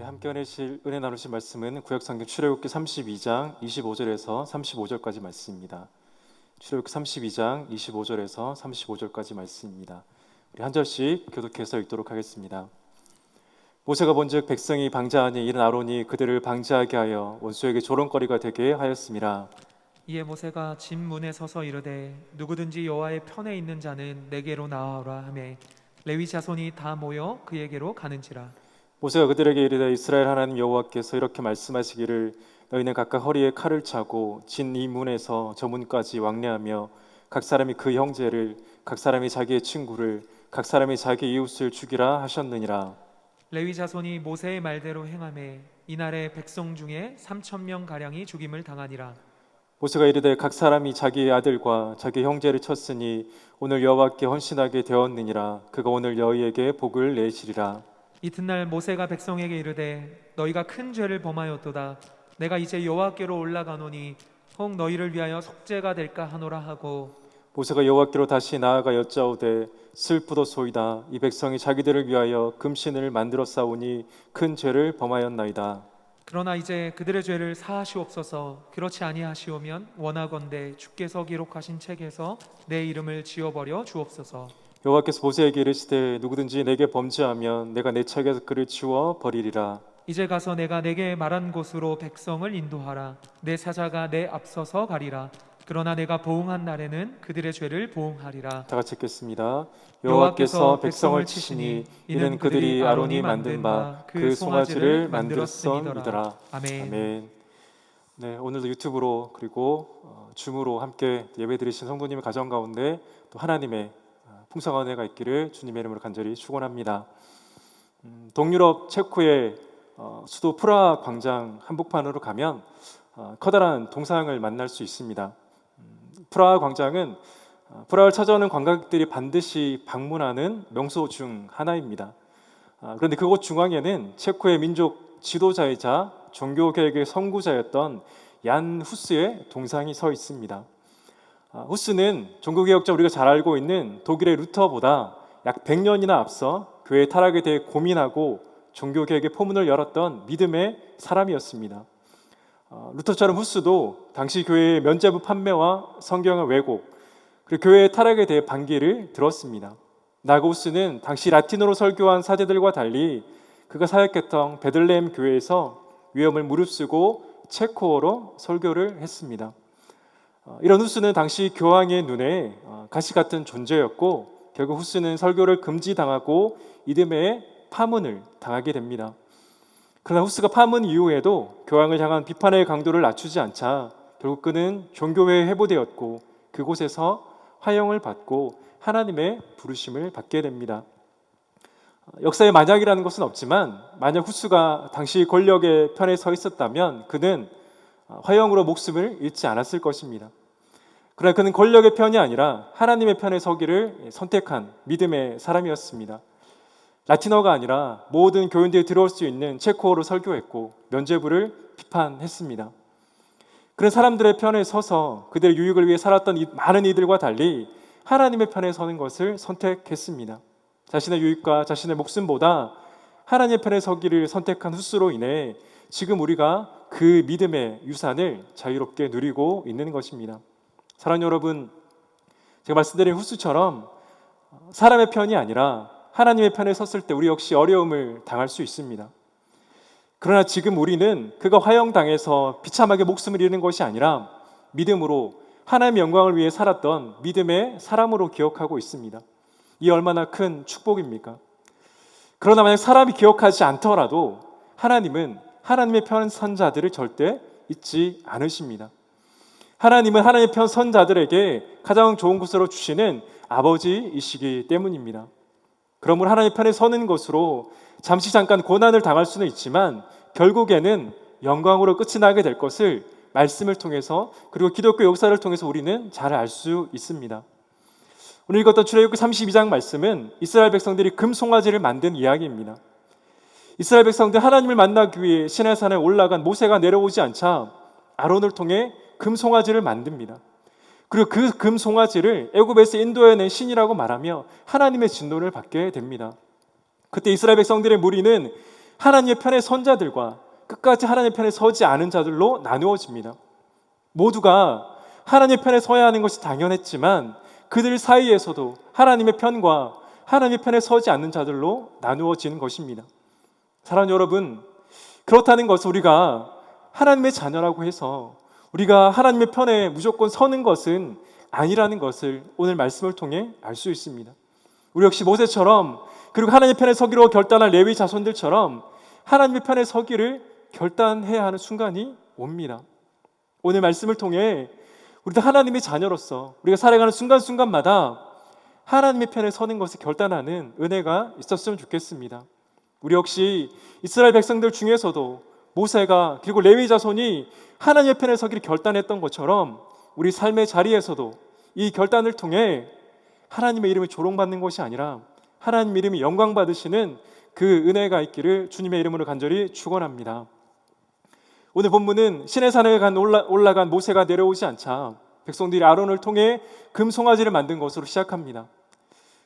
함께 은혜 나누실 말씀은 구약성경 출애굽기 32장 25절에서 35절까지 말씀입니다. 출애굽기 32장 25절에서 35절까지 말씀입니다. 우리 한 절씩 교독해서 읽도록 하겠습니다. 모세가 본즉 백성이 방자하니 이는 아론이 그들을 방자하게 하여 원수에게 조롱거리가 되게 하였음이라. 이에 모세가 진 문에 서서 이르되 누구든지 여호와의 편에 있는 자는 내게로 나아오라 하매 레위 자손이 다 모여 그에게로 가는지라. 모세가 그들에게 이르되 이스라엘 하나님 여호와께서 이렇게 말씀하시기를 너희는 각각 허리에 칼을 차고 진 이 문에서 저 문까지 왕래하며 각 사람이 그 형제를 각 사람이 자기의 친구를 각 사람이 자기 이웃을 죽이라 하셨느니라. 레위 자손이 모세의 말대로 행하매 이날에 백성 중에 3,000명 가량이 죽임을 당하니라. 모세가 이르되 각 사람이 자기의 아들과 자기 형제를 쳤으니 오늘 여호와께 헌신하게 되었느니라. 그가 오늘 너희에게 복을 내시리라. 이튿날 모세가 백성에게 이르되 너희가 큰 죄를 범하였도다. 내가 이제 여호와께로 올라가노니 혹 너희를 위하여 속죄가 될까 하노라 하고 모세가 여호와께로 다시 나아가 여짜오되 슬프도소이다. 이 백성이 자기들을 위하여 금신을 만들어 싸우니 큰 죄를 범하였나이다. 그러나 이제 그들의 죄를 사하시옵소서. 그렇지 아니하시오면 원하건대 주께서 기록하신 책에서 내 이름을 지워버려 주옵소서. 여호와께서 모세에게 이르시되 누구든지 내게 범죄하면 내가 내 책에서 그를 지워 버리리라. 이제 가서 내가 내게 말한 곳으로 백성을 인도하라. 내 사자가 내 앞서서 가리라. 그러나 내가 보응한 날에는 그들의 죄를 보응하리라. 다 같이 읽겠습니다. 여호와께서 백성을 치시니 이는 그들이 아론이 만든 바 그 송아지를 만들었음이더라. 아멘. 아멘. 네, 오늘도 유튜브로 그리고 줌으로 함께 예배드리신 성도님의 가정 가운데 또 하나님의 풍성한 은혜가 있기를 주님의 이름으로 간절히 축원합니다. 동유럽 체코의 수도 프라하 광장 한복판으로 가면 커다란 동상을 만날 수 있습니다. 프라하 광장은 프라하를 찾아오는 관광객들이 반드시 방문하는 명소 중 하나입니다. 그런데 그곳 중앙에는 체코의 민족 지도자이자 종교개혁의 선구자였던 얀 후스의 동상이 서 있습니다. 후스는 종교개혁자 우리가 잘 알고 있는 독일의 루터보다 약 100년이나 앞서 교회 타락에 대해 고민하고 종교개혁의 포문을 열었던 믿음의 사람이었습니다. 루터처럼 후스도 당시 교회의 면죄부 판매와 성경의 왜곡 그리고 교회의 타락에 대해 반기를 들었습니다. 나고 후스는 당시 라틴어로 설교한 사제들과 달리 그가 사역했던 베들레헴 교회에서 위험을 무릅쓰고 체코어로 설교를 했습니다. 이런 후스는 당시 교황의 눈에 가시 같은 존재였고 결국 후스는 설교를 금지당하고 이듬해 파문을 당하게 됩니다. 그러나 후스가 파문 이후에도 교황을 향한 비판의 강도를 낮추지 않자 결국 그는 종교회에 해보되었고 그곳에서 화형을 받고 하나님의 부르심을 받게 됩니다. 역사에 만약이라는 것은 없지만 만약 후스가 당시 권력의 편에 서 있었다면 그는 화형으로 목숨을 잃지 않았을 것입니다. 그러나 그는 권력의 편이 아니라 하나님의 편에 서기를 선택한 믿음의 사람이었습니다. 라틴어가 아니라 모든 교인들이 들어올 수 있는 체코어로 설교했고 면죄부를 비판했습니다. 그런 사람들의 편에 서서 그들의 유익을 위해 살았던 많은 이들과 달리 하나님의 편에 서는 것을 선택했습니다. 자신의 유익과 자신의 목숨보다 하나님의 편에 서기를 선택한 후스로 인해 지금 우리가 그 믿음의 유산을 자유롭게 누리고 있는 것입니다. 사랑하는 여러분, 제가 말씀드린 후스처럼 사람의 편이 아니라 하나님의 편에 섰을 때 우리 역시 어려움을 당할 수 있습니다. 그러나 지금 우리는 그가 화형당해서 비참하게 목숨을 잃는 것이 아니라 믿음으로 하나님의 영광을 위해 살았던 믿음의 사람으로 기억하고 있습니다. 이 얼마나 큰 축복입니까? 그러나 만약 사람이 기억하지 않더라도 하나님은 하나님의 편 선 자들을 절대 잊지 않으십니다. 하나님은 하나님의 편 선 자들에게 가장 좋은 곳으로 주시는 아버지이시기 때문입니다. 그러므로 하나님의 편에 서는 것으로 잠시 잠깐 고난을 당할 수는 있지만 결국에는 영광으로 끝이 나게 될 것을 말씀을 통해서 그리고 기독교 역사를 통해서 우리는 잘 알 수 있습니다. 오늘 읽었던 출애굽기 32장 말씀은 이스라엘 백성들이 금송아지를 만든 이야기입니다. 이스라엘 백성들 하나님을 만나기 위해 시내산에 올라간 모세가 내려오지 않자 아론을 통해 금송아지를 만듭니다. 그리고 그 금송아지를 애굽에서 인도해낸 신이라고 말하며 하나님의 진노를 받게 됩니다. 그때 이스라엘 백성들의 무리는 하나님의 편에 선 자들과 끝까지 하나님의 편에 서지 않은 자들로 나누어집니다. 모두가 하나님의 편에 서야 하는 것이 당연했지만 그들 사이에서도 하나님의 편과 하나님의 편에 서지 않는 자들로 나누어지는 것입니다. 사랑하는 여러분, 그렇다는 것은 우리가 하나님의 자녀라고 해서 우리가 하나님의 편에 무조건 서는 것은 아니라는 것을 오늘 말씀을 통해 알 수 있습니다. 우리 역시 모세처럼, 그리고 하나님의 편에 서기로 결단한 레위 자손들처럼 하나님의 편에 서기를 결단해야 하는 순간이 옵니다. 오늘 말씀을 통해 우리도 하나님의 자녀로서 우리가 살아가는 순간순간마다 하나님의 편에 서는 것을 결단하는 은혜가 있었으면 좋겠습니다. 우리 역시 이스라엘 백성들 중에서도 모세가 그리고 레위 자손이 하나님의 편에 서기를 결단했던 것처럼 우리 삶의 자리에서도 이 결단을 통해 하나님의 이름이 조롱받는 것이 아니라 하나님의 이름이 영광 받으시는 그 은혜가 있기를 주님의 이름으로 간절히 축원합니다. 오늘 본문은 시내산에 올라간 모세가 내려오지 않자 백성들이 아론을 통해 금송아지를 만든 것으로 시작합니다.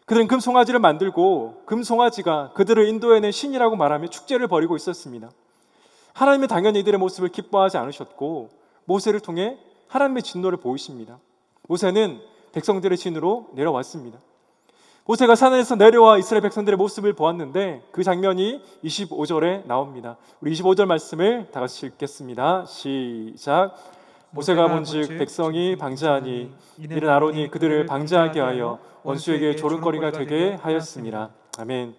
그들은 금송아지를 만들고 금송아지가 그들을 인도해낸 신이라고 말하며 축제를 벌이고 있었습니다. 하나님은 당연히 이들의 모습을 기뻐하지 않으셨고 모세를 통해 하나님의 진노를 보이십니다. 모세는 백성들의 진으로 내려왔습니다. 모세가 산에서 내려와 이스라엘 백성들의 모습을 보았는데 그 장면이 25절에 나옵니다. 우리 25절 말씀을 다 같이 읽겠습니다. 시작. 모세가 본즉 백성이 방자하니 이는 아론이 그들을 방자하게 하여 원수에게 조롱거리가 되게 하였습니다. 아멘.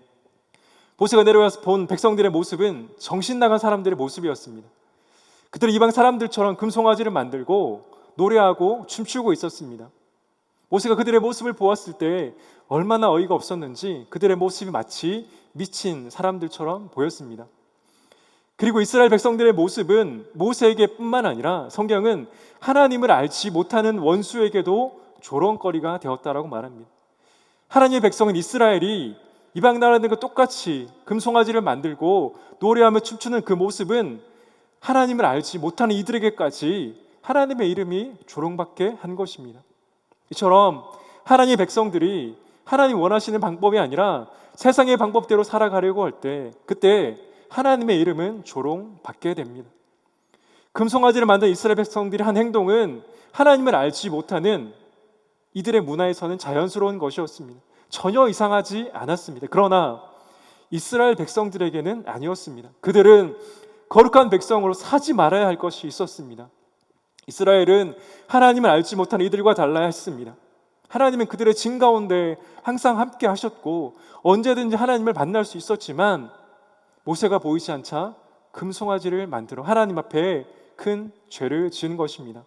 모세가 내려와서 본 백성들의 모습은 정신 나간 사람들의 모습이었습니다. 그들은 이방 사람들처럼 금송아지를 만들고 노래하고 춤추고 있었습니다. 모세가 그들의 모습을 보았을 때 얼마나 어이가 없었는지 그들의 모습이 마치 미친 사람들처럼 보였습니다. 그리고 이스라엘 백성들의 모습은 모세에게뿐만 아니라 성경은 하나님을 알지 못하는 원수에게도 조롱거리가 되었다라고 말합니다. 하나님의 백성은 이스라엘이 이방 나라들과 똑같이 금송아지를 만들고 노래하며 춤추는 그 모습은 하나님을 알지 못하는 이들에게까지 하나님의 이름이 조롱받게 한 것입니다. 이처럼 하나님의 백성들이 하나님 원하시는 방법이 아니라 세상의 방법대로 살아가려고 할 때 그때 하나님의 이름은 조롱받게 됩니다. 금송아지를 만든 이스라엘 백성들이 한 행동은 하나님을 알지 못하는 이들의 문화에서는 자연스러운 것이었습니다. 전혀 이상하지 않았습니다. 그러나 이스라엘 백성들에게는 아니었습니다. 그들은 거룩한 백성으로 사지 말아야 할 것이 있었습니다. 이스라엘은 하나님을 알지 못하는 이들과 달라야 했습니다. 하나님은 그들의 진 가운데 항상 함께 하셨고 언제든지 하나님을 만날 수 있었지만 모세가 보이지 않자 금송아지를 만들어 하나님 앞에 큰 죄를 지은 것입니다.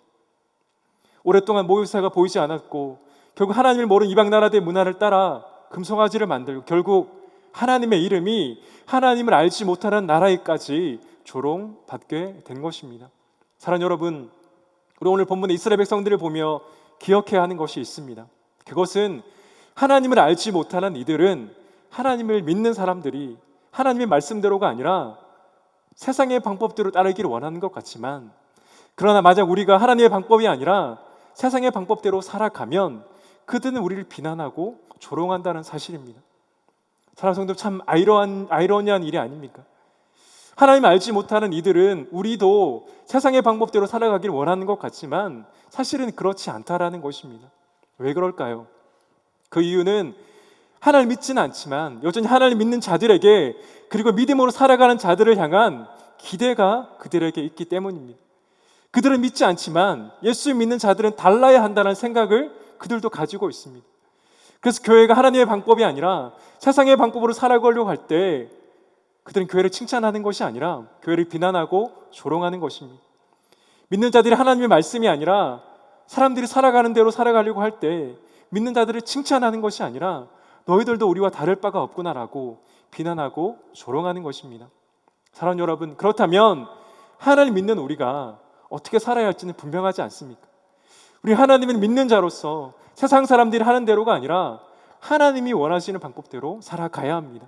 오랫동안 모세가 보이지 않았고 결국 하나님을 모르는 이방 나라들의 문화를 따라 금송아지를 만들고 결국 하나님의 이름이 하나님을 알지 못하는 나라에까지 조롱받게 된 것입니다. 사랑하는 여러분, 우리 오늘 본문의 이스라엘 백성들을 보며 기억해야 하는 것이 있습니다. 그것은 하나님을 알지 못하는 이들은 하나님을 믿는 사람들이 하나님의 말씀대로가 아니라 세상의 방법대로 따르기를 원하는 것 같지만 그러나 만약 우리가 하나님의 방법이 아니라 세상의 방법대로 살아가면 그들은 우리를 비난하고 조롱한다는 사실입니다. 사랑하는 성도, 참 아이러니한 일이 아닙니까? 하나님 알지 못하는 이들은 우리도 세상의 방법대로 살아가기를 원하는 것 같지만 사실은 그렇지 않다라는 것입니다. 왜 그럴까요? 그 이유는 하나님 믿지는 않지만 여전히 하나님 믿는 자들에게 그리고 믿음으로 살아가는 자들을 향한 기대가 그들에게 있기 때문입니다. 그들은 믿지 않지만 예수 믿는 자들은 달라야 한다는 생각을 그들도 가지고 있습니다. 그래서 교회가 하나님의 방법이 아니라 세상의 방법으로 살아가려고 할 때 그들은 교회를 칭찬하는 것이 아니라 교회를 비난하고 조롱하는 것입니다. 믿는 자들이 하나님의 말씀이 아니라 사람들이 살아가는 대로 살아가려고 할 때 믿는 자들을 칭찬하는 것이 아니라 너희들도 우리와 다를 바가 없구나라고 비난하고 조롱하는 것입니다. 사랑하는 여러분, 그렇다면 하나님 믿는 우리가 어떻게 살아야 할지는 분명하지 않습니까? 우리 하나님을 믿는 자로서 세상 사람들이 하는 대로가 아니라 하나님이 원하시는 방법대로 살아가야 합니다.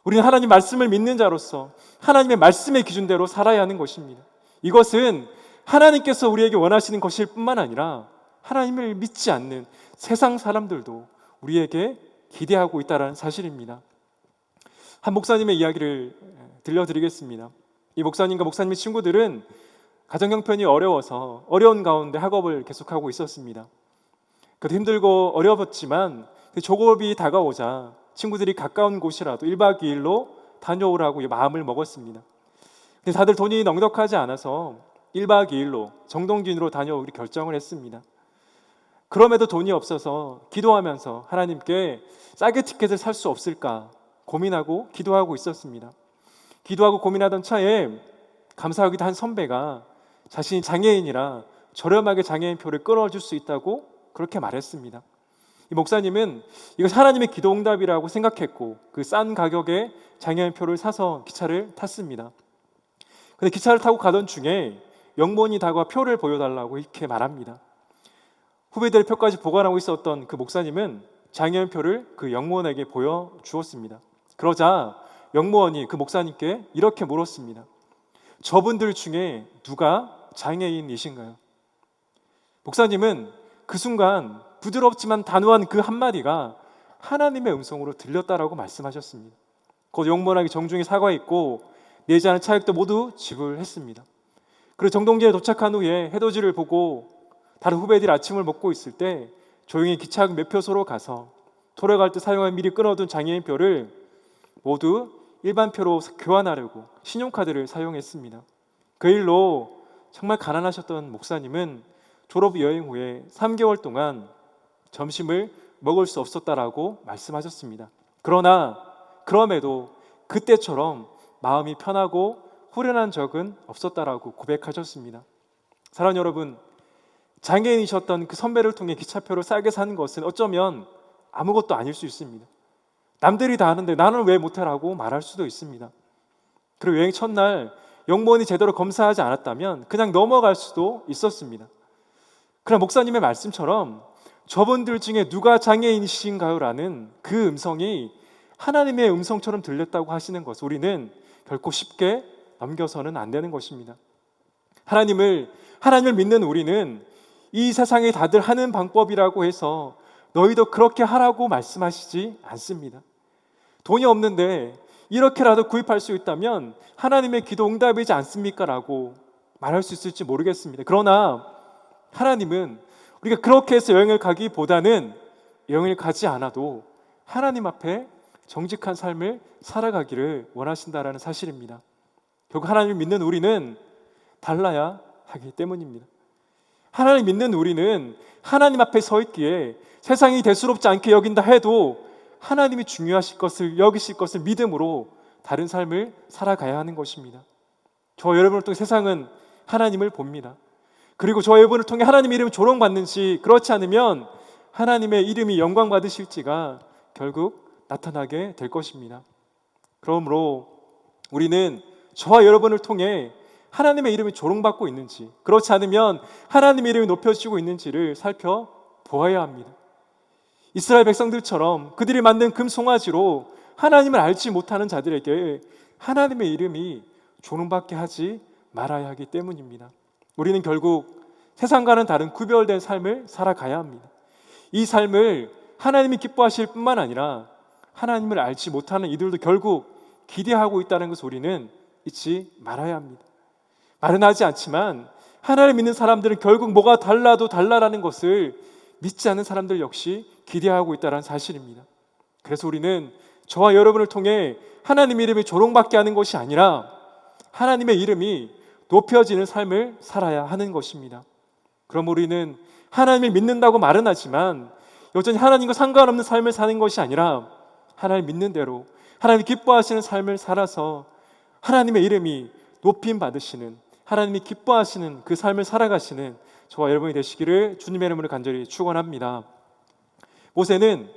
우리는 하나님 말씀을 믿는 자로서 하나님의 말씀의 기준대로 살아야 하는 것입니다. 이것은 하나님께서 우리에게 원하시는 것일 뿐만 아니라 하나님을 믿지 않는 세상 사람들도 우리에게 기대하고 있다는 사실입니다. 한 목사님의 이야기를 들려드리겠습니다. 이 목사님과 목사님의 친구들은 가정 형편이 어려워서 어려운 가운데 학업을 계속하고 있었습니다. 그래도 힘들고 어려웠지만 조급이 다가오자 친구들이 가까운 곳이라도 1박 2일로 다녀오라고 마음을 먹었습니다. 근데 다들 돈이 넉넉하지 않아서 1박 2일로 정동진으로 다녀오기로 결정을 했습니다. 그럼에도 돈이 없어서 기도하면서 하나님께 싸게 티켓을 살 수 없을까 고민하고 기도하고 있었습니다. 기도하고 고민하던 차에 감사하기도 한 선배가 자신이 장애인이라 저렴하게 장애인표를 끊어줄 수 있다고 그렇게 말했습니다. 이 목사님은 이것이 하나님의 기도 응답이라고 생각했고 그 싼 가격에 장애인표를 사서 기차를 탔습니다. 근데 기차를 타고 가던 중에 영무원이 다가와 표를 보여달라고 이렇게 말합니다. 후배들의 표까지 보관하고 있었던 그 목사님은 장애인표를 그 영무원에게 보여주었습니다. 그러자 영무원이 그 목사님께 이렇게 물었습니다. 저분들 중에 누가 장애인이신가요? 목사님은 그 순간 부드럽지만 단호한 그 한마디가 하나님의 음성으로 들렸다라고 말씀하셨습니다. 곧 영무원에게 정중히 사과했고 내지 않은 차액도 모두 지불했습니다. 그리고 정동진에 도착한 후에 해돋이를 보고 다른 후배들이 아침을 먹고 있을 때 조용히 기차역 매표소로 가서 돌아갈 때 사용한 미리 끊어둔 장애인표를 모두 일반표로 교환하려고 신용카드를 사용했습니다. 그 일로 정말 가난하셨던 목사님은 졸업 여행 후에 3개월 동안 점심을 먹을 수 없었다라고 말씀하셨습니다. 그럼에도 그때처럼 마음이 편하고 후련한 적은 없었다라고 고백하셨습니다. 사랑하는 여러분, 장애인이셨던 그 선배를 통해 기차표를 싸게 산 것은 어쩌면 아무것도 아닐 수 있습니다. 남들이 다 하는데 나는 왜 못해라고 말할 수도 있습니다. 그리고 여행 첫날 영무원이 제대로 검사하지 않았다면 그냥 넘어갈 수도 있었습니다. 그러나 목사님의 말씀처럼 저분들 중에 누가 장애인이신가요? 라는 그 음성이 하나님의 음성처럼 들렸다고 하시는 것, 우리는 결코 쉽게 넘겨서는 안 되는 것입니다. 하나님을 믿는 우리는 이 세상에 다들 하는 방법이라고 해서 너희도 그렇게 하라고 말씀하시지 않습니다. 돈이 없는데 이렇게라도 구입할 수 있다면 하나님의 기도 응답이지 않습니까? 라고 말할 수 있을지 모르겠습니다. 그러나 하나님은 우리가 그렇게 해서 여행을 가기보다는 여행을 가지 않아도 하나님 앞에 정직한 삶을 살아가기를 원하신다라는 사실입니다. 결국 하나님을 믿는 우리는 달라야 하기 때문입니다. 하나님 믿는 우리는 하나님 앞에 서 있기에 세상이 대수롭지 않게 여긴다 해도 하나님이 중요하실 것을 여기실 것을 믿음으로 다른 삶을 살아가야 하는 것입니다. 저와 여러분을 통해 세상은 하나님을 봅니다. 그리고 저와 여러분을 통해 하나님의 이름이 조롱받는지 그렇지 않으면 하나님의 이름이 영광 받으실지가 결국 나타나게 될 것입니다. 그러므로 우리는 저와 여러분을 통해 하나님의 이름이 조롱받고 있는지 그렇지 않으면 하나님의 이름이 높여지고 있는지를 살펴보아야 합니다. 이스라엘 백성들처럼 그들이 만든 금송아지로 하나님을 알지 못하는 자들에게 하나님의 이름이 조롱받게 하지 말아야 하기 때문입니다. 우리는 결국 세상과는 다른 구별된 삶을 살아가야 합니다. 이 삶을 하나님이 기뻐하실 뿐만 아니라 하나님을 알지 못하는 이들도 결국 기대하고 있다는 것을 우리는 잊지 말아야 합니다. 말은 하지 않지만 하나님을 믿는 사람들은 결국 뭐가 달라도 달라라는 것을 믿지 않는 사람들 역시 기대하고 있다는 사실입니다. 그래서 우리는 저와 여러분을 통해 하나님의 이름이 조롱받게 하는 것이 아니라 하나님의 이름이 높여지는 삶을 살아야 하는 것입니다. 그럼 우리는 하나님을 믿는다고 말은 하지만 여전히 하나님과 상관없는 삶을 사는 것이 아니라 하나님 믿는 대로 하나님이 기뻐하시는 삶을 살아서 하나님의 이름이 높임 받으시는, 하나님이 기뻐하시는 그 삶을 살아가시는 저와 여러분이 되시기를 주님의 이름으로 간절히 축원합니다. 모세는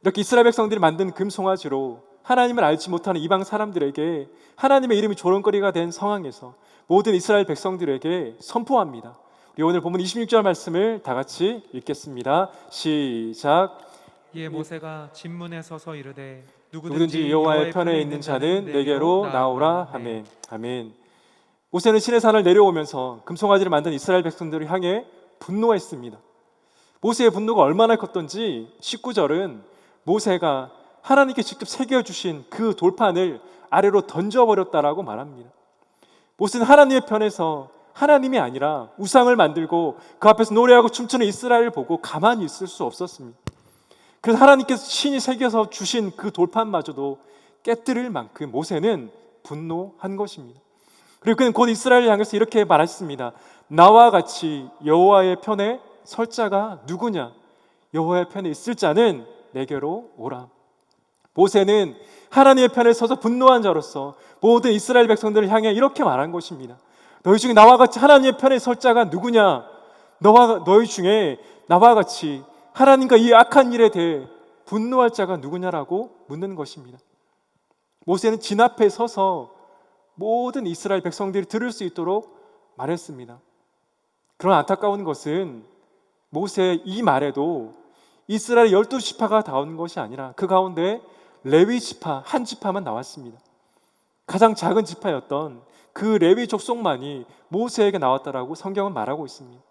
이렇게 이스라엘 백성들이 만든 금송아지로 하나님을 알지 못하는 이방 사람들에게 하나님의 이름이 조롱거리가 된 상황에서 모든 이스라엘 백성들에게 선포합니다. 우리 오늘 본문 26절 말씀을 다 같이 읽겠습니다. 시작. 이에 모세가 진문에 서서 이르되 누구든지 여호와의 편에 있는 자는 내게로 나오라 하멘. 아멘. 모세는 시내산을 내려오면서 금송아지를 만든 이스라엘 백성들을 향해 분노했습니다. 모세의 분노가 얼마나 컸던지 19절은 모세가 하나님께 직접 새겨주신 그 돌판을 아래로 던져버렸다라고 말합니다. 모세는 하나님의 편에서 하나님이 아니라 우상을 만들고 그 앞에서 노래하고 춤추는 이스라엘을 보고 가만히 있을 수 없었습니다. 그래서 하나님께서 친히 새겨서 주신 그 돌판마저도 깨뜨릴 만큼 모세는 분노한 것입니다. 그리고 그는 곧 이스라엘을 향해서 이렇게 말했습니다. 나와 같이 여호와의 편에 설 자가 누구냐? 여호와의 편에 있을 자는 내게로 오라. 모세는 하나님의 편에 서서 분노한 자로서 모든 이스라엘 백성들을 향해 이렇게 말한 것입니다. 너희 중에 나와 같이 하나님의 편에 설 자가 누구냐? 너희 중에 나와 같이 하나님과 이 악한 일에 대해 분노할 자가 누구냐라고 묻는 것입니다. 모세는 진 앞에 서서 모든 이스라엘 백성들이 들을 수 있도록 말했습니다. 그런 안타까운 것은 모세의 이 말에도 이스라엘 12지파가 나온 것이 아니라 그 가운데 레위 지파 한 지파만 나왔습니다. 가장 작은 지파였던 그 레위 족속만이 모세에게 나왔다라고 성경은 말하고 있습니다.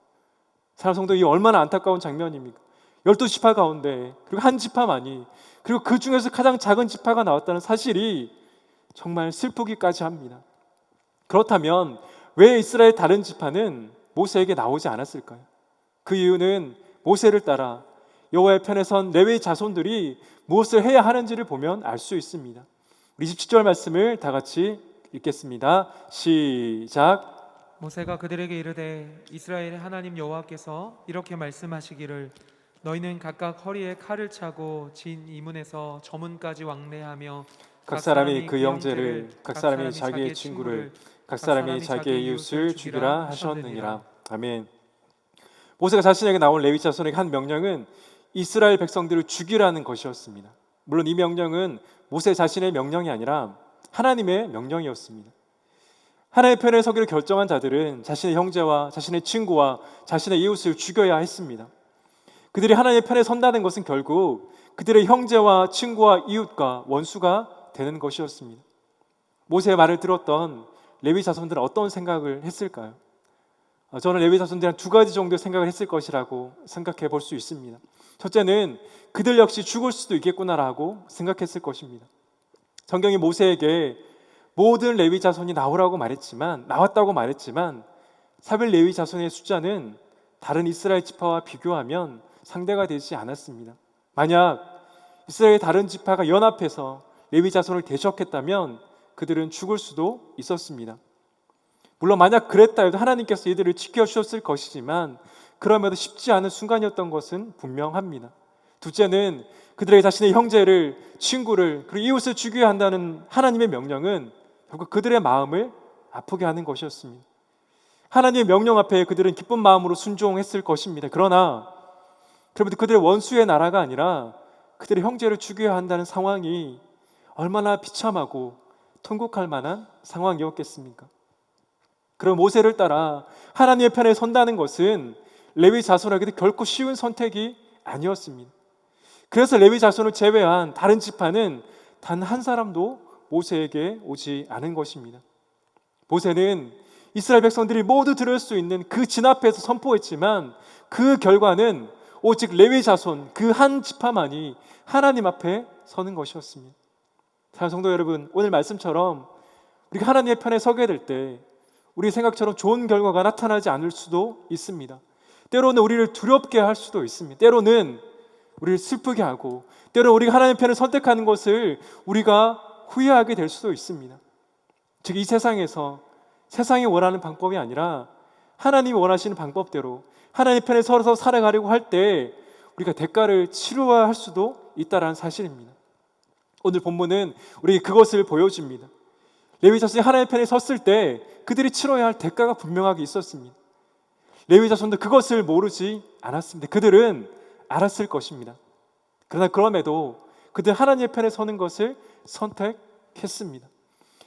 사랑하는 성도, 이 얼마나 안타까운 장면입니까? 12지파 가운데 그리고 한 지파만이, 그리고 그 중에서 가장 작은 지파가 나왔다는 사실이 정말 슬프기까지 합니다. 그렇다면 왜 이스라엘 다른 지파는 모세에게 나오지 않았을까요? 그 이유는 모세를 따라 여호와의 편에 선 레위 자손들이 무엇을 해야 하는지를 보면 알 수 있습니다. 우리 27절 말씀을 다 같이 읽겠습니다. 시작. 모세가 그들에게 이르되 이스라엘의 하나님 여호와께서 이렇게 말씀하시기를 너희는 각각 허리에 칼을 차고 진 이문에서 저문까지 왕래하며 각 사람이 그 형제를, 각 사람이 자기의 친구를, 각 사람이 자기의 이웃을 죽이라 하셨느니라. 아멘. 모세가 자신에게 나온 레위 자손에게 한 명령은 이스라엘 백성들을 죽이라는 것이었습니다. 물론 이 명령은 모세 자신의 명령이 아니라 하나님의 명령이었습니다. 하나님의 편에 서기를 결정한 자들은 자신의 형제와 자신의 친구와 자신의 이웃을 죽여야 했습니다. 그들이 하나님의 편에 선다는 것은 결국 그들의 형제와 친구와 이웃과 원수가 되는 것이었습니다. 모세의 말을 들었던 레위 자손들은 어떤 생각을 했을까요? 저는 레위 자손들이 한 두 가지 정도의 생각을 했을 것이라고 생각해 볼 수 있습니다. 첫째는 그들 역시 죽을 수도 있겠구나라고 생각했을 것입니다. 성경이 모세에게 모든 레위 자손이 나왔다고 말했지만 사별 레위 자손의 숫자는 다른 이스라엘 지파와 비교하면 상대가 되지 않았습니다. 만약 이스라엘의 다른 지파가 연합해서 레위 자손을 대적했다면 그들은 죽을 수도 있었습니다. 물론 만약 그랬다 해도 하나님께서 이들을 지켜주셨을 것이지만 그럼에도 쉽지 않은 순간이었던 것은 분명합니다. 둘째는 그들에게 자신의 형제를, 친구를, 그리고 이웃을 죽여야 한다는 하나님의 명령은 결국 그들의 마음을 아프게 하는 것이었습니다. 하나님의 명령 앞에 그들은 기쁜 마음으로 순종했을 것입니다. 그러나 그들의 원수의 나라가 아니라 그들의 형제를 죽여야 한다는 상황이 얼마나 비참하고 통곡할 만한 상황이었겠습니까? 그럼 모세를 따라 하나님의 편에 선다는 것은 레위 자손에게도 결코 쉬운 선택이 아니었습니다. 그래서 레위 자손을 제외한 다른 지파는 단 한 사람도 모세에게 오지 않은 것입니다. 모세는 이스라엘 백성들이 모두 들을 수 있는 그 진 앞에서 선포했지만 그 결과는 오직 레위 자손 그 한 지파만이 하나님 앞에 서는 것이었습니다. 사랑하는 성도 여러분, 오늘 말씀처럼 우리가 하나님의 편에 서게 될 때 우리 생각처럼 좋은 결과가 나타나지 않을 수도 있습니다. 때로는 우리를 두렵게 할 수도 있습니다. 때로는 우리를 슬프게 하고, 때로는 우리가 하나님의 편을 선택하는 것을 우리가 후회하게 될 수도 있습니다. 즉 이 세상에서 세상이 원하는 방법이 아니라 하나님이 원하시는 방법대로 하나님의 편에 서서 살아가려고 할 때 우리가 대가를 치러야 할 수도 있다는 사실입니다. 오늘 본문은 우리에게 그것을 보여줍니다. 레위 자손이 하나님의 편에 섰을 때 그들이 치러야 할 대가가 분명하게 있었습니다. 레위 자손도 그것을 모르지 않았습니다. 그들은 알았을 것입니다. 그러나 그럼에도 그들 하나님의 편에 서는 것을 선택했습니다.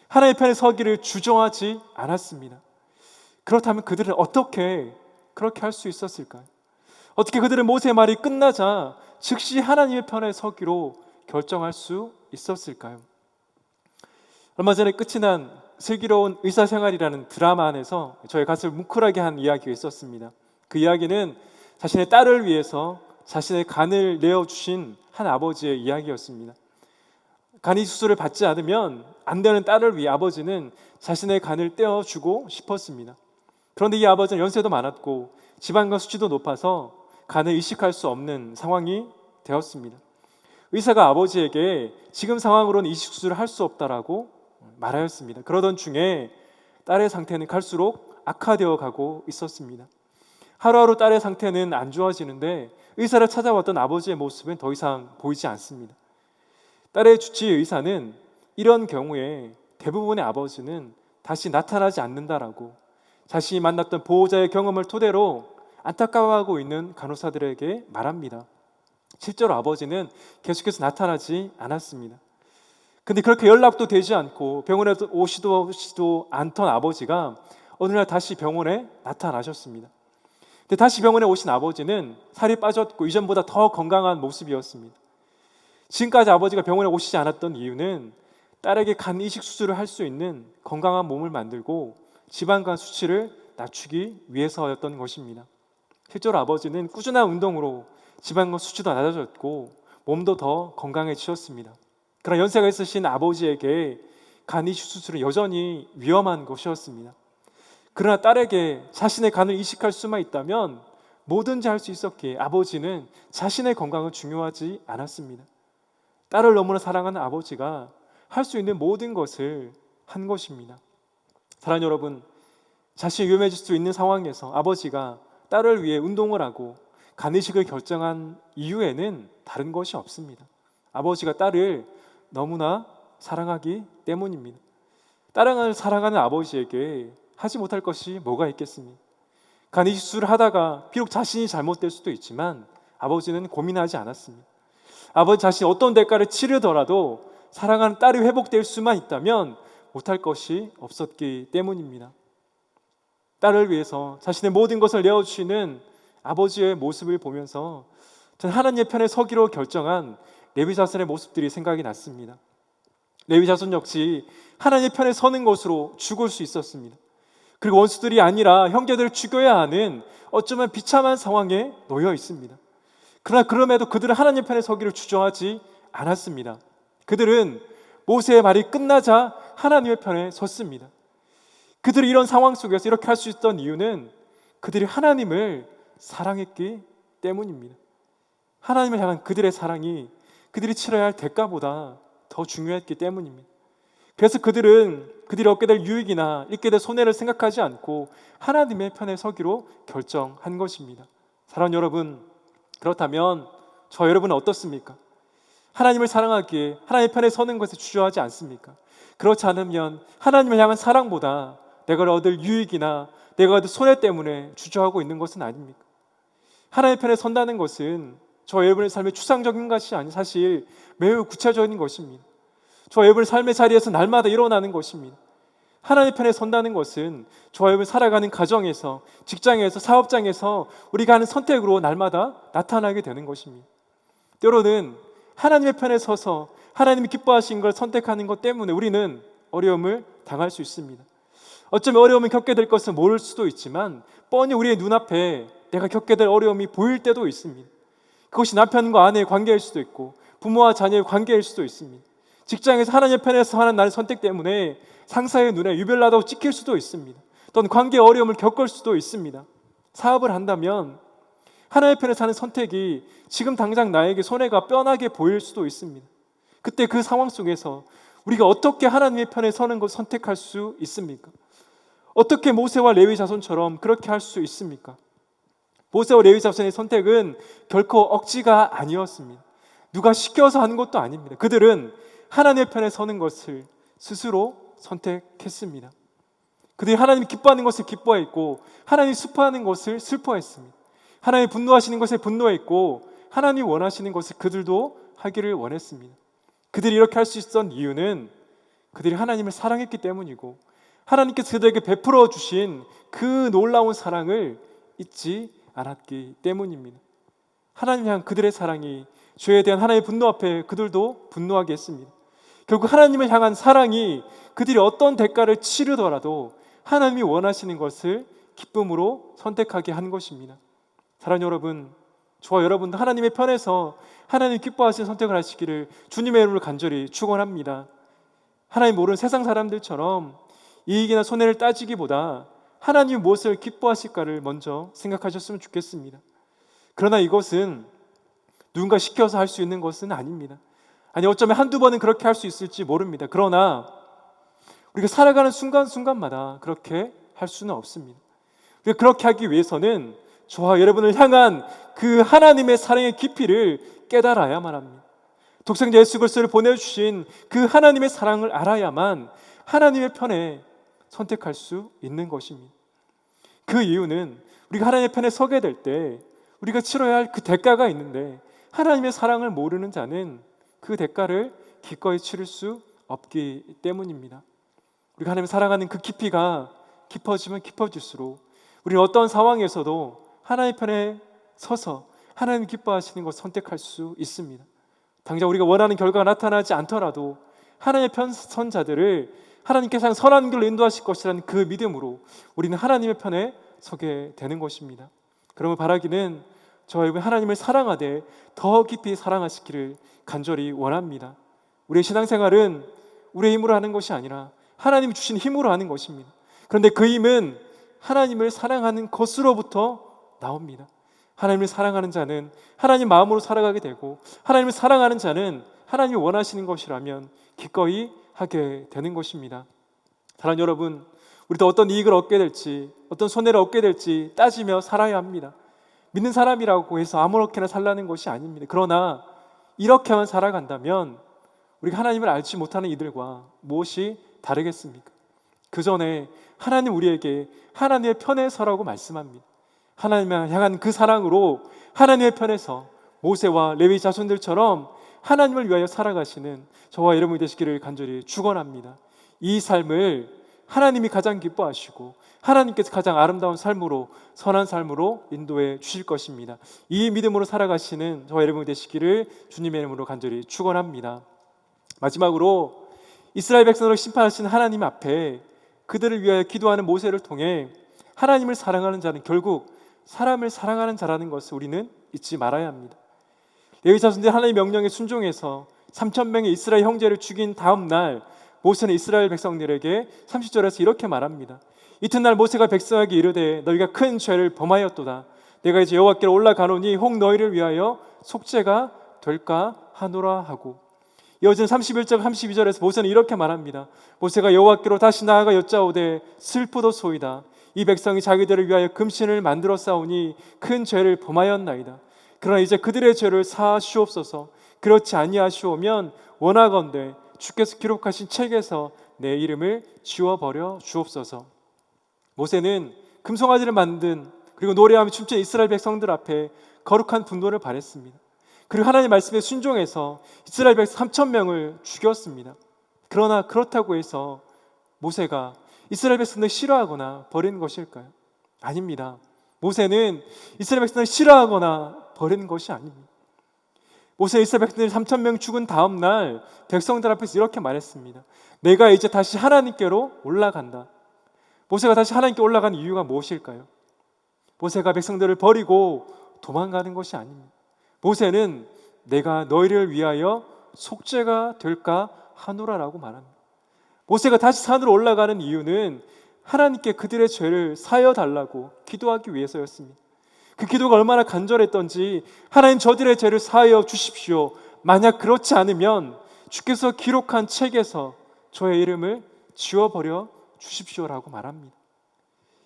하나님의 편에 서기를 주저하지 않았습니다. 그렇다면 그들은 어떻게 그렇게 할 수 있었을까요? 어떻게 그들은 모세의 말이 끝나자 즉시 하나님의 편에 서기로 결정할 수 있었을까요? 얼마 전에 끝이 난 슬기로운 의사생활이라는 드라마 안에서 저의 가슴을 뭉클하게 한 이야기가 있었습니다. 그 이야기는 자신의 딸을 위해서 자신의 간을 내어주신 한 아버지의 이야기였습니다. 간이 수술을 받지 않으면 안 되는 딸을 위해 아버지는 자신의 간을 떼어주고 싶었습니다. 그런데 이 아버지는 연세도 많았고 지방간 수치도 높아서 간을 이식할 수 없는 상황이 되었습니다. 의사가 아버지에게 지금 상황으로는 이식 수술을 할 수 없다라고 말하였습니다. 그러던 중에 딸의 상태는 갈수록 악화되어 가고 있었습니다. 하루하루 딸의 상태는 안 좋아지는데 의사를 찾아왔던 아버지의 모습은 더 이상 보이지 않습니다. 딸의 주치의 의사는 이런 경우에 대부분의 아버지는 다시 나타나지 않는다라고 자신이 만났던 보호자의 경험을 토대로 안타까워하고 있는 간호사들에게 말합니다. 실제로 아버지는 계속해서 나타나지 않았습니다. 근데 그렇게 연락도 되지 않고 병원에 오시도 않던 아버지가 어느 날 다시 병원에 나타나셨습니다. 근데 다시 병원에 오신 아버지는 살이 빠졌고 이전보다 더 건강한 모습이었습니다. 지금까지 아버지가 병원에 오시지 않았던 이유는 딸에게 간 이식 수술을 할 수 있는 건강한 몸을 만들고 지방간 수치를 낮추기 위해서였던 것입니다. 실제로 아버지는 꾸준한 운동으로 지방간 수치도 낮아졌고 몸도 더 건강해지셨습니다. 그러나 연세가 있으신 아버지에게 간 이식 수술은 여전히 위험한 것이었습니다. 그러나 딸에게 자신의 간을 이식할 수만 있다면 뭐든지 할 수 있었기에 아버지는 자신의 건강은 중요하지 않았습니다. 딸을 너무나 사랑하는 아버지가 할 수 있는 모든 것을 한 것입니다. 사랑하는 여러분, 자신이 위험해질 수 있는 상황에서 아버지가 딸을 위해 운동을 하고 간이식을 결정한 이유에는 다른 것이 없습니다. 아버지가 딸을 너무나 사랑하기 때문입니다. 딸을 사랑하는 아버지에게 하지 못할 것이 뭐가 있겠습니까? 간이식 수술을 하다가 비록 자신이 잘못될 수도 있지만 아버지는 고민하지 않았습니다. 아버지 자신이 어떤 대가를 치르더라도 사랑하는 딸이 회복될 수만 있다면 못할 것이 없었기 때문입니다. 딸을 위해서 자신의 모든 것을 내어주시는 아버지의 모습을 보면서 저는 하나님의 편에 서기로 결정한 레위 자손의 모습들이 생각이 났습니다. 레위 자손 역시 하나님의 편에 서는 것으로 죽을 수 있었습니다. 그리고 원수들이 아니라 형제들을 죽여야 하는 어쩌면 비참한 상황에 놓여 있습니다. 그러나 그럼에도 그들은 하나님 편에 서기를 주저하지 않았습니다. 그들은 모세의 말이 끝나자 하나님의 편에 섰습니다. 그들이 이런 상황 속에서 이렇게 할 수 있었던 이유는 그들이 하나님을 사랑했기 때문입니다. 하나님을 향한 그들의 사랑이 그들이 치러야 할 대가보다 더 중요했기 때문입니다. 그래서 그들이 얻게 될 유익이나 입게 될 손해를 생각하지 않고 하나님의 편에 서기로 결정한 것입니다. 사랑하는 여러분, 그렇다면 저 여러분은 어떻습니까? 하나님을 사랑하기에 하나님의 편에 서는 것에 주저하지 않습니까? 그렇지 않으면 하나님을 향한 사랑보다 내가 얻을 유익이나 내가 얻을 손해 때문에 주저하고 있는 것은 아닙니까? 하나님의 편에 선다는 것은 저 여러분의 삶의 추상적인 것이 아닌 사실 매우 구체적인 것입니다. 저 여러분의 삶의 자리에서 날마다 일어나는 것입니다. 하나님의 편에 선다는 것은 저 여러분 살아가는 가정에서, 직장에서, 사업장에서 우리가 하는 선택으로 날마다 나타나게 되는 것입니다. 때로는 하나님의 편에 서서 하나님이 기뻐하신 걸 선택하는 것 때문에 우리는 어려움을 당할 수 있습니다. 어쩌면 어려움을 겪게 될 것은 모를 수도 있지만 뻔히 우리의 눈앞에 내가 겪게 될 어려움이 보일 때도 있습니다. 그것이 남편과 아내의 관계일 수도 있고 부모와 자녀의 관계일 수도 있습니다. 직장에서 하나님의 편에서 하는 나의 선택 때문에 상사의 눈에 유별나다고 찍힐 수도 있습니다. 또는 관계의 어려움을 겪을 수도 있습니다. 사업을 한다면 하나님의 편에서 하는 선택이 지금 당장 나에게 손해가 뻔하게 보일 수도 있습니다. 그때 그 상황 속에서 우리가 어떻게 하나님의 편에 서는 것을 선택할 수 있습니까? 어떻게 모세와 레위 자손처럼 그렇게 할 수 있습니까? 모세와 레위 자손의 선택은 결코 억지가 아니었습니다. 누가 시켜서 하는 것도 아닙니다. 그들은 하나님의 편에 서는 것을 스스로 선택했습니다. 그들이 하나님이 기뻐하는 것을 기뻐했고 하나님이 슬퍼하는 것을 슬퍼했습니다. 하나님이 분노하시는 것에 분노했고 하나님이 원하시는 것을 그들도 하기를 원했습니다. 그들이 이렇게 할 수 있었던 이유는 그들이 하나님을 사랑했기 때문이고 하나님께서 그들에게 베풀어 주신 그 놀라운 사랑을 잊지 않았기 때문입니다. 하나님 향한 그들의 사랑이 죄에 대한 하나님의 분노 앞에 그들도 분노하게 했습니다. 결국 하나님을 향한 사랑이 그들이 어떤 대가를 치르더라도 하나님이 원하시는 것을 기쁨으로 선택하게 한 것입니다. 사랑하는 여러분, 저와 여러분도 하나님의 편에서 하나님 기뻐하시는 선택을 하시기를 주님의 이름으로 간절히 축원합니다. 하나님 모르는 세상 사람들처럼 이익이나 손해를 따지기보다 하나님이 무엇을 기뻐하실까를 먼저 생각하셨으면 좋겠습니다. 그러나 이것은 누군가 시켜서 할 수 있는 것은 아닙니다. 아니, 어쩌면 한두 번은 그렇게 할 수 있을지 모릅니다. 그러나 우리가 살아가는 순간순간마다 그렇게 할 수는 없습니다. 우리가 그렇게 하기 위해서는 저와 여러분을 향한 그 하나님의 사랑의 깊이를 깨달아야만 합니다. 독생자 예수 그리스도를 보내주신 그 하나님의 사랑을 알아야만 하나님의 편에 선택할 수 있는 것입니다. 그 이유는 우리가 하나님의 편에 서게 될 때 우리가 치러야 할 그 대가가 있는데, 하나님의 사랑을 모르는 자는 그 대가를 기꺼이 치를 수 없기 때문입니다. 우리가 하나님을 사랑하는 그 깊이가 깊어지면 깊어질수록 우리는 어떤 상황에서도 하나님 편에 서서 하나님 기뻐하시는 것을 선택할 수 있습니다. 당장 우리가 원하는 결과가 나타나지 않더라도 하나님의 편 선 자들을 하나님께서 선한 길로 인도하실 것이라는 그 믿음으로 우리는 하나님의 편에 서게 되는 것입니다. 그러면 바라기는 저와 여러분 하나님을 사랑하되 더 깊이 사랑하시기를 간절히 원합니다. 우리의 신앙생활은 우리의 힘으로 하는 것이 아니라 하나님이 주신 힘으로 하는 것입니다. 그런데 그 힘은 하나님을 사랑하는 것으로부터 나옵니다. 하나님을 사랑하는 자는 하나님 마음으로 살아가게 되고, 하나님을 사랑하는 자는 하나님이 원하시는 것이라면 기꺼이 하게 되는 것입니다. 사랑하는 여러분, 우리도 어떤 이익을 얻게 될지, 어떤 손해를 얻게 될지 따지며 살아야 합니다. 믿는 사람이라고 해서 아무렇게나 살라는 것이 아닙니다. 그러나 이렇게만 살아간다면 우리가 하나님을 알지 못하는 이들과 무엇이 다르겠습니까? 그 전에 하나님 우리에게 하나님의 편에 서라고 말씀합니다. 하나님을 향한 그 사랑으로 하나님의 편에서 모세와 레위 자손들처럼 하나님을 위하여 살아가시는 저와 여러분이 되시기를 간절히 축원합니다. 이 삶을 하나님이 가장 기뻐하시고 하나님께서 가장 아름다운 삶으로, 선한 삶으로 인도해 주실 것입니다. 이 믿음으로 살아가시는 저와 여러분이 되시기를 주님의 이름으로 간절히 축원합니다. 마지막으로 이스라엘 백성을 심판하신 하나님 앞에 그들을 위하여 기도하는 모세를 통해 하나님을 사랑하는 자는 결국 사람을 사랑하는 자라는 것을 우리는 잊지 말아야 합니다. 레위 자손들이 하나님의 명령에 순종해서 3,000명의 이스라엘 형제를 죽인 다음 날 모세는 이스라엘 백성들에게 30절에서 이렇게 말합니다. 이튿날 모세가 백성에게 이르되 너희가 큰 죄를 범하였도다. 내가 이제 여호와께로 올라가노니 혹 너희를 위하여 속죄가 될까 하노라 하고, 이어지는 31절 32절에서 모세는 이렇게 말합니다. 모세가 여호와께로 다시 나아가 여짜오되 슬프도소이다. 이 백성이 자기들을 위하여 금신을 만들어 싸우니 큰 죄를 범하였나이다. 그러나 이제 그들의 죄를 사하시옵소서. 그렇지 아니하시오면 원하건대 주께서 기록하신 책에서 내 이름을 지워버려 주옵소서. 모세는 금송아지를 만든, 그리고 노래하며 춤춘 이스라엘 백성들 앞에 거룩한 분노를 발했습니다. 그리고 하나님의 말씀에 순종해서 이스라엘 백성 3,000명을 죽였습니다. 그러나 그렇다고 해서 모세가 이스라엘 백성을 싫어하거나 버리는 것일까요? 아닙니다. 모세는 이스라엘 백성을 싫어하거나 버리는 것이 아닙니다. 모세 이스라엘 백성들이 3,000명 죽은 다음 날 백성들 앞에서 이렇게 말했습니다. 내가 이제 다시 하나님께로 올라간다. 모세가 다시 하나님께 올라간 이유가 무엇일까요? 모세가 백성들을 버리고 도망가는 것이 아닙니다. 모세는 내가 너희를 위하여 속죄가 될까 하노라라고 말합니다. 모세가 다시 산으로 올라가는 이유는 하나님께 그들의 죄를 사여 달라고 기도하기 위해서였습니다. 그 기도가 얼마나 간절했던지, 하나님 저들의 죄를 사하여 주십시오. 만약 그렇지 않으면 주께서 기록한 책에서 저의 이름을 지워버려 주십시오라고 말합니다.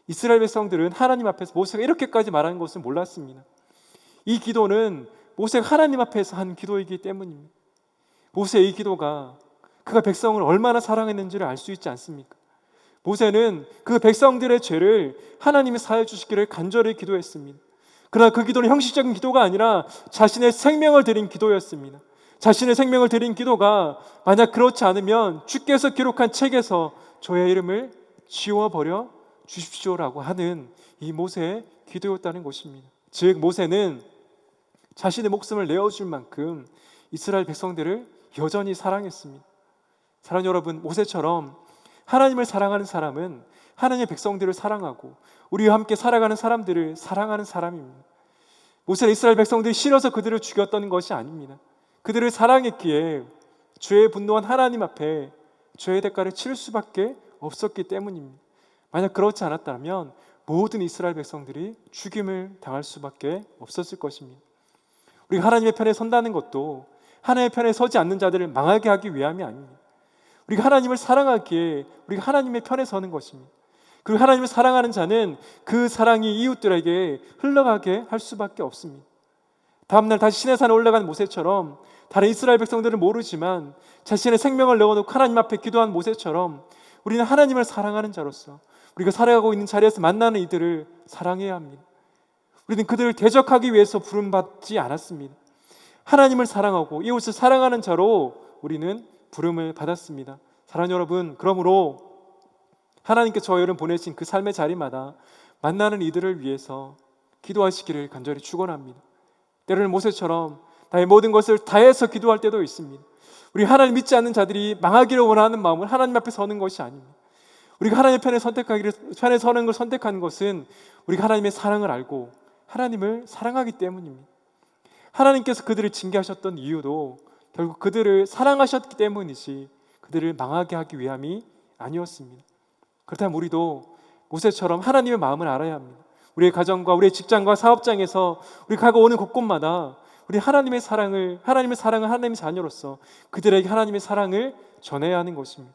이스라엘 백성들은 하나님 앞에서 모세가 이렇게까지 말하는 것을 몰랐습니다. 이 기도는 모세가 하나님 앞에서 한 기도이기 때문입니다. 모세의 이 기도가 그가 백성을 얼마나 사랑했는지를 알 수 있지 않습니까? 모세는 그 백성들의 죄를 하나님이 사해 주시기를 간절히 기도했습니다. 그러나 그 기도는 형식적인 기도가 아니라 자신의 생명을 드린 기도였습니다. 자신의 생명을 드린 기도가 만약 그렇지 않으면 주께서 기록한 책에서 저의 이름을 지워버려 주십시오라고 하는 이 모세의 기도였다는 것입니다. 즉 모세는 자신의 목숨을 내어줄 만큼 이스라엘 백성들을 여전히 사랑했습니다. 사랑하는 여러분, 모세처럼 하나님을 사랑하는 사람은 하나님의 백성들을 사랑하고 우리와 함께 살아가는 사람들을 사랑하는 사람입니다. 모세는 이스라엘 백성들이 싫어서 그들을 죽였던 것이 아닙니다. 그들을 사랑했기에 죄에 분노한 하나님 앞에 죄의 대가를 치를 수밖에 없었기 때문입니다. 만약 그렇지 않았다면 모든 이스라엘 백성들이 죽임을 당할 수밖에 없었을 것입니다. 우리가 하나님의 편에 선다는 것도 하나님의 편에 서지 않는 자들을 망하게 하기 위함이 아닙니다. 우리가 하나님을 사랑하기에 우리가 하나님의 편에 서는 것입니다. 그리고 하나님을 사랑하는 자는 그 사랑이 이웃들에게 흘러가게 할 수밖에 없습니다. 다음날 다시 시내산에 올라간 모세처럼 다른 이스라엘 백성들은 모르지만 자신의 생명을 내어놓고 하나님 앞에 기도한 모세처럼 우리는 하나님을 사랑하는 자로서 우리가 살아가고 있는 자리에서 만나는 이들을 사랑해야 합니다. 우리는 그들을 대적하기 위해서 부름받지 않았습니다. 하나님을 사랑하고 이웃을 사랑하는 자로 우리는 부름을 받았습니다. 사랑하는 여러분, 그러므로 하나님께 저와 여러분 보내신 그 삶의 자리마다 만나는 이들을 위해서 기도하시기를 간절히 축원합니다. 때로는 모세처럼 나의 모든 것을 다해서 기도할 때도 있습니다. 우리 하나님 믿지 않는 자들이 망하기를 원하는 마음을 하나님 앞에 서는 것이 아닙니다. 우리가 하나님의 편에 서는 걸 선택하는 것은 우리가 하나님의 사랑을 알고 하나님을 사랑하기 때문입니다. 하나님께서 그들을 징계하셨던 이유도 결국 그들을 사랑하셨기 때문이지 그들을 망하게 하기 위함이 아니었습니다. 그렇다면 우리도 모세처럼 하나님의 마음을 알아야 합니다. 우리의 가정과 우리의 직장과 사업장에서 우리가 가고 오는 곳곳마다 우리 하나님의 사랑을 하나님의 자녀로서 그들에게 하나님의 사랑을 전해야 하는 것입니다.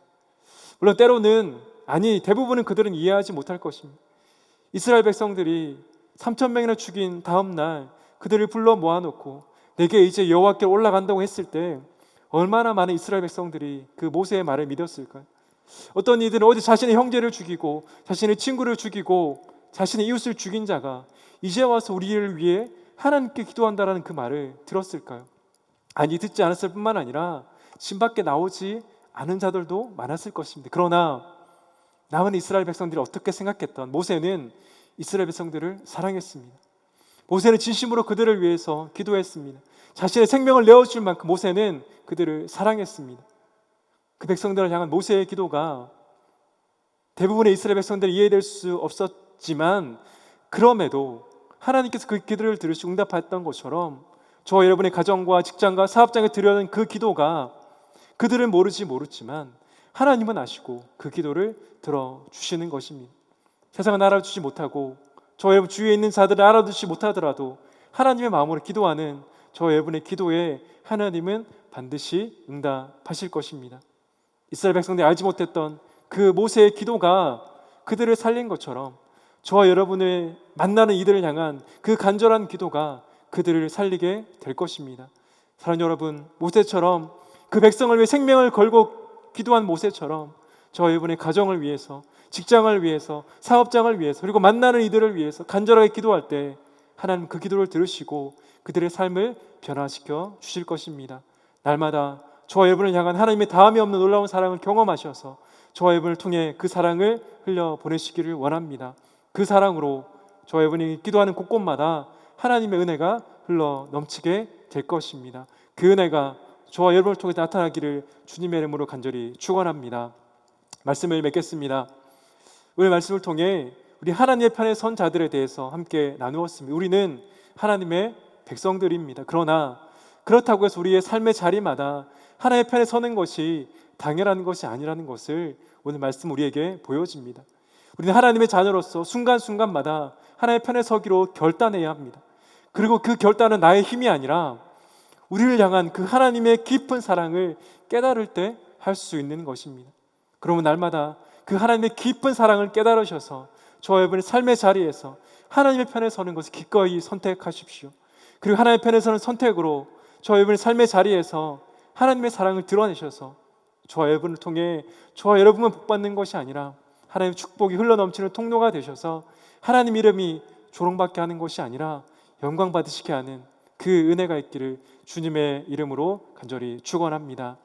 물론 때로는 대부분은 그들은 이해하지 못할 것입니다. 이스라엘 백성들이 3,000명이나 죽인 다음 날 그들을 불러 모아놓고 내게 이제 여호와께로 올라간다고 했을 때 얼마나 많은 이스라엘 백성들이 그 모세의 말을 믿었을까요? 어떤 이들은 어제 자신의 형제를 죽이고 자신의 친구를 죽이고 자신의 이웃을 죽인 자가 이제 와서 우리를 위해 하나님께 기도한다라는 그 말을 들었을까요? 듣지 않았을 뿐만 아니라 집 밖에 나오지 않은 자들도 많았을 것입니다. 그러나 남은 이스라엘 백성들이 어떻게 생각했던 모세는 이스라엘 백성들을 사랑했습니다. 모세는 진심으로 그들을 위해서 기도했습니다. 자신의 생명을 내어줄 만큼 모세는 그들을 사랑했습니다. 그 백성들을 향한 모세의 기도가 대부분의 이스라엘 백성들이 이해될 수 없었지만 그럼에도 하나님께서 그 기도를 들으시고 응답했던 것처럼 저와 여러분의 가정과 직장과 사업장에 드려는 그 기도가 그들은 모르지만 하나님은 아시고 그 기도를 들어주시는 것입니다. 세상은 알아주지 못하고 저와 여러분 주위에 있는 자들을 알아주지 못하더라도 하나님의 마음으로 기도하는 저와 여러분의 기도에 하나님은 반드시 응답하실 것입니다. 이스라엘 백성들이 알지 못했던 그 모세의 기도가 그들을 살린 것처럼 저와 여러분의 만나는 이들을 향한 그 간절한 기도가 그들을 살리게 될 것입니다. 사랑하는 여러분, 모세처럼 그 백성을 위해 생명을 걸고 기도한 모세처럼 저와 여러분의 가정을 위해서, 직장을 위해서, 사업장을 위해서, 그리고 만나는 이들을 위해서 간절하게 기도할 때 하나님 그 기도를 들으시고 그들의 삶을 변화시켜 주실 것입니다. 날마다 저와 여러분을 향한 하나님의 다함이 없는 놀라운 사랑을 경험하셔서 저와 여러분을 통해 그 사랑을 흘려 보내시기를 원합니다. 그 사랑으로 저와 여러분이 기도하는 곳곳마다 하나님의 은혜가 흘러 넘치게 될 것입니다. 그 은혜가 저와 여러분을 통해 나타나기를 주님의 이름으로 간절히 축원합니다. 말씀을 맺겠습니다. 오늘 말씀을 통해 우리 하나님의 편에 선 자들에 대해서 함께 나누었습니다. 우리는 하나님의 백성들입니다. 그러나 그렇다고 해서 우리의 삶의 자리마다 하나님의 편에 서는 것이 당연한 것이 아니라는 것을 오늘 말씀 우리에게 보여줍니다. 우리는 하나님의 자녀로서 순간순간마다 하나님의 편에 서기로 결단해야 합니다. 그리고 그 결단은 나의 힘이 아니라 우리를 향한 그 하나님의 깊은 사랑을 깨달을 때 할 수 있는 것입니다. 그러면 날마다 그 하나님의 깊은 사랑을 깨달으셔서 저와 여러분의 삶의 자리에서 하나님의 편에 서는 것을 기꺼이 선택하십시오. 그리고 하나님의 편에 서는 선택으로 저와 여러분의 삶의 자리에서 하나님의 사랑을 드러내셔서 저와 여러분을 통해 저와 여러분만 복받는 것이 아니라 하나님의 축복이 흘러넘치는 통로가 되셔서 하나님 이름이 조롱받게 하는 것이 아니라 영광 받으시게 하는 그 은혜가 있기를 주님의 이름으로 간절히 축원합니다.